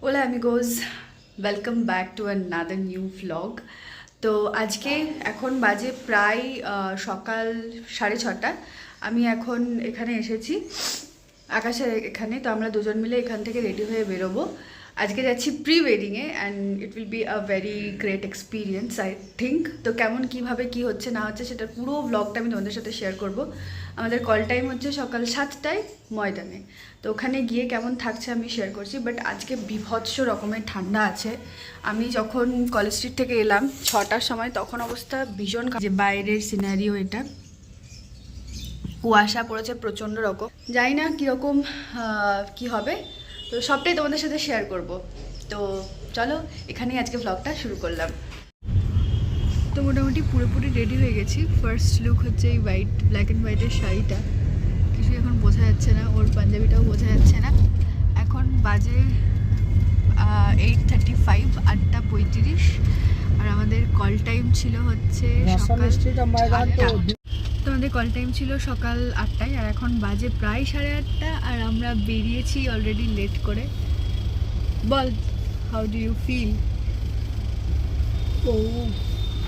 Hola amigos, welcome back to another new vlog. তো আজকে এখন বাজে প্রায় সকাল 6:30। আমি এখন এখানে এসেছি আকাশের এখানে। তো আমরা দুজন মিলে এখান থেকে রেডি হয়ে বেরোবো। আজকে যাচ্ছি প্রি ওয়েডিংয়ে and it will be a very great experience I think. তো কেমন কীভাবে কী হচ্ছে না হচ্ছে সেটার পুরো ব্লগটা আমি তোমাদের সাথে শেয়ার করব। আমাদের কল টাইম হচ্ছে সকাল 7টায় ময়দানে। তো ওখানে গিয়ে কেমন থাকছে আমি শেয়ার করছি। বাট আজকে বিভৎস রকমের ঠান্ডা আছে। আমি যখন কলেজ স্ট্রিট থেকে এলাম 6টার সময়, তখন অবস্থা ভীষণ যে বাইরের সিনারিও এটা, কুয়াশা পড়েছে প্রচণ্ড রকম। জানি না কীরকম কী হবে, তো সবটাই তোমাদের সাথে শেয়ার করব। তো চলো এখানেই আজকে ভ্লগটা শুরু করলাম। তো মোটামুটি পুরোপুরি রেডি হয়ে গেছি। ফার্স্ট লুক হচ্ছে এই ব্ল্যাক অ্যান্ড হোয়াইটের শাড়িটা, কিছু এখন বোঝা যাচ্ছে না, ওর পাঞ্জাবিটাও বোঝা যাচ্ছে না। এখন বাজে 8:35, 8:35, আর আমাদের কল টাইম ছিল হচ্ছে সকাল 8টা। তো আমাদের কল টাইম ছিল সকাল 8টায়, আর এখন বাজে প্রায় 8:30, আর আমরা বেরিয়েছি অলরেডি লেট করে। বল, হাউ ডু ইউ ফিল?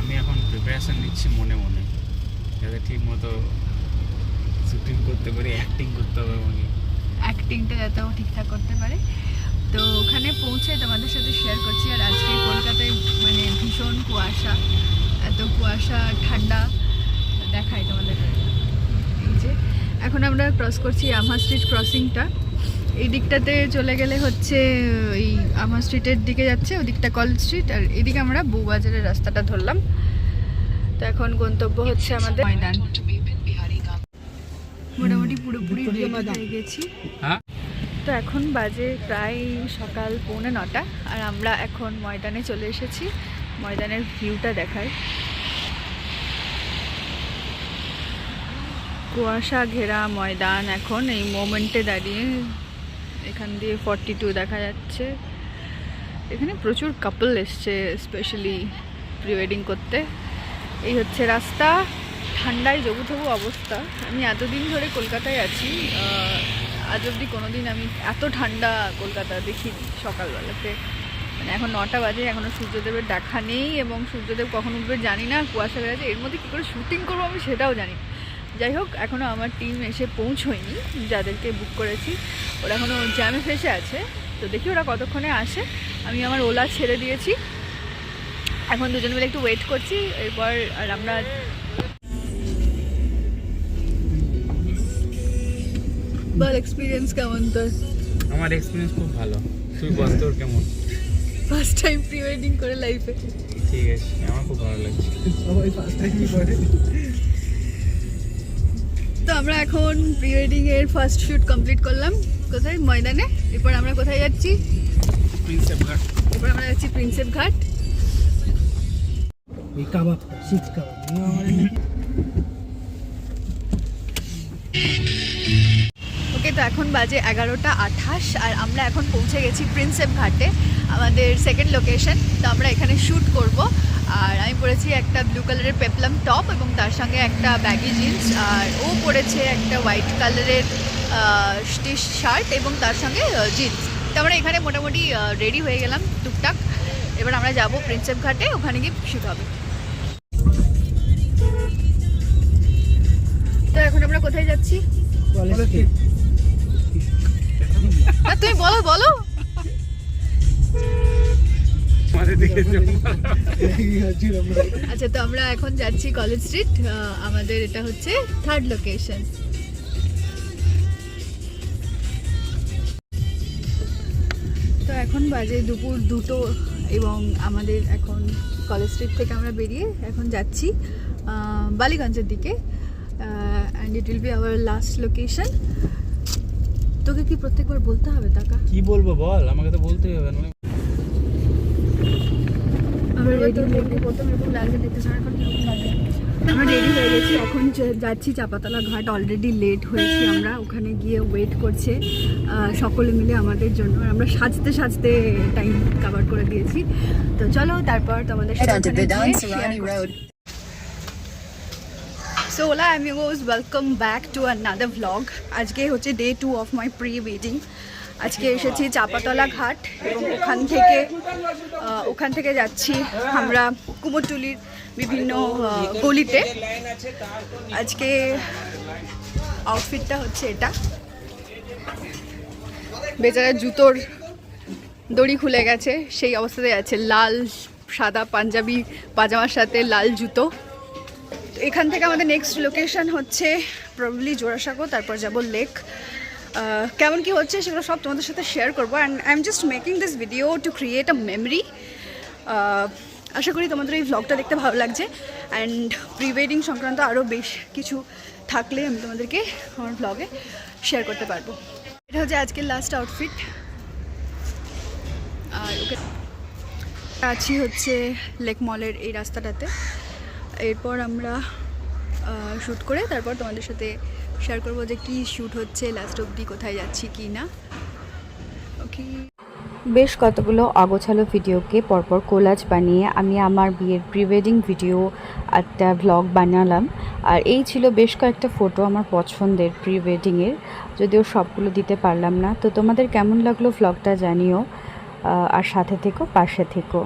আমি এখন প্রিপারেশন নিচ্ছি মনে মনে, যাতে ঠিক মতো শুটিং করতে পারি, অ্যাক্টিং করতে হবে আমাকে, অ্যাক্টিংটা যাতে ও ঠিকঠাক করতে পারে। তো ওখানে পৌঁছে তোমাদের সাথে শেয়ার করছি। আর আজকে কলকাতায় মানে ভীষণ কুয়াশা, এত কুয়াশা, ঠান্ডা। দেখাই তোমাদের। এই যে এখন আমরা ক্রস করছি আমহা স্ট্রিট ক্রসিংটা। এই দিকটাতে চলে গেলে হচ্ছে এই আমহা স্ট্রিটের দিকে যাচ্ছে, ওদিকটা কলেজ স্ট্রিট, আর এদিকে আমরা বউবাজারের রাস্তাটা ধরলাম। তো এখন গন্তব্য হচ্ছে আমাদের ময়দান। মোটামুটি পুরোপুরি রেডি হয়ে গেছি। তো এখন বাজে প্রায় সকাল 8:45, আর আমরা এখন ময়দানে চলে এসেছি। ময়দানের ভিউটা দেখায়, কুয়াশা ঘেরা ময়দান। এখন এই মোমেন্টে দাঁড়িয়ে এখান দিয়ে 42 দেখা যাচ্ছে। এখানে প্রচুর কাপল এসছে স্পেশালি প্রি ওয়েডিং করতে। এই হচ্ছে রাস্তা, ঠান্ডায় জবুথবু অবস্থা। আমি এতদিন ধরে কলকাতায় আছি, আজ অবধি কোনো দিন আমি এত ঠান্ডা কলকাতা দেখিনি সকালবেলাতে। মানে এখন 9টা বাজে, এখনও সূর্যদেবের দেখা নেই, এবং সূর্যদেব কখন উঠবে জানি না, কুয়াশা হয়ে গেছে। এর মধ্যে কী করে শ্যুটিং করবো আমি সেটাও জানি। যাই হোক, এখনও আমার টিম এসে পৌঁছয়নি, যাদেরকে বুক করেছি ওরা এখনও জ্যামে ফেসে আছে। তো দেখি ওরা কতক্ষণে আসে। আমি আমার ওলা ছেড়ে দিয়েছি, এখন দুজন মিলে একটু ওয়েট করছি। এরপর আর আমরা বল, এক্সপিরিয়েন্স কেমন তোর? আমার এক্সপিরিয়েন্স খুব ভালো। তুই বল তোর কেমন? ফার্স্ট টাইম প্রি ওয়েডিং করে লাইফে। ঠিক আছে, আমার খুব ভালো লাগছে। সবাই ফার্স্ট টাইম করে। তো আমরা এখন প্রি ওয়েডিং এর ফার্স্ট শুট কমপ্লিট করলাম। কোথায়? ময়দানে। এরপর আমরা কোথায় যাচ্ছি? প্রিন্সেপ ঘাট। এরপর আমরা যাচ্ছি প্রিন্সেপ ঘাট। এই কাবাব, শিখ কাবাব। ওকে, তো এখন বাজে 11:28, আর আমরা এখন পৌঁছে গেছি প্রিন্সেপ ঘাটে, আমাদের সেকেন্ড লোকেশন। তো আমরা এখানে শ্যুট করব। আর আমি পরেছি একটা ব্লু কালারের পেপলাম টপ, এবং তার সঙ্গে একটা ব্যাগি জিন্স, আর ও পরেছে একটা হোয়াইট কালারের টি শার্ট এবং তার সঙ্গে জিন্স। তো আমরা এখানে মোটামুটি রেডি হয়ে গেলাম টুকটাক। এবার আমরা যাব প্রিন্সেপ ঘাটে, ওখানে গিয়ে শ্যুট হবে। তো এখন আমরা কোথায় যাচ্ছি? তুমি বলো বলো। আচ্ছা, তো আমরা এখন যাচ্ছি কলেজ স্ট্রিট। আমাদের এটা হচ্ছে থার্ড লোকেশন। তো এখন বাজে দুপুর 2টো, এবং আমাদের এখন কলেজ স্ট্রিট থেকে আমরা বেরিয়ে এখন যাচ্ছি বালিগঞ্জের দিকে, and it will B our last location. তোকে কি প্রত্যেকবার বলতে হবে টাকা? কি বলবো বল, আমাকে তো বলতেই হবে না। আমরা রেডি হয়ে গেছি, এখন যাচ্ছি চাপাতলা ঘাট। অলরেডি লেট হয়েছি আমরা, ওখানে গিয়ে ওয়েট করছে সকলে মিলে আমাদের জন্য। আর আমরা সাজতে সাজতে টাইম কভার করে দিয়েছি। তো চলো তারপর তোমাদের সাথে। So OLA amigos, welcome back to another vlog. আজকে হচ্ছে day 2 of my pre wedding. আজকে এসেছি চাপাতলা ঘাট এবং ওখান থেকে যাচ্ছি আমরা কুমোরটুলির বিভিন্ন গলিতে। আজকে আউটফিটটা হচ্ছে এটা, বেচারা জুতোর দড়ি খুলে গেছে সেই অবস্থাতে আছে, লাল সাদা পাঞ্জাবি পাজামার সাথে লাল জুতো। এখান থেকে আমাদের নেক্সট লোকেশন হচ্ছে প্রবাবলি জোড়াসাঁকো, তারপর যাব লেক। কেমন কি হচ্ছে সেগুলো সব তোমাদের সাথে শেয়ার করবো। And I am just making this video to create a memory. আশা করি তোমাদের এই ভ্লগটা দেখতে ভালো লাগছে। অ্যান্ড প্রি ওয়েডিং সংক্রান্ত আরও বেশ কিছু থাকলে আমি তোমাদেরকে আমার ভ্লগে শেয়ার করতে পারবো। এটা হচ্ছে আজকের লাস্ট আউটফিট। আর ওকে আছি হচ্ছে লেক মলের এই রাস্তাটাতে। এরপর আমরা শ্যুট করে তারপর তোমাদের সাথে শেয়ার করবো যে কী শ্যুট হচ্ছে, লাস্ট অবধি কোথায় যাচ্ছি কি না। ওকে, বেশ কতগুলো অগোছালো ভিডিওকে পরপর কোলাজ বানিয়ে আমি আমার বিয়ের প্রি ওয়েডিং ভিডিও একটা ভ্লগ বানালাম। আর এই ছিল বেশ কয়েকটা ফটো আমার পছন্দের প্রি ওয়েডিংয়ের, যদিও সবগুলো দিতে পারলাম না। তো তোমাদের কেমন লাগলো ভ্লগটা জানিও, আর সাথে থেকো, পাশে থেকো।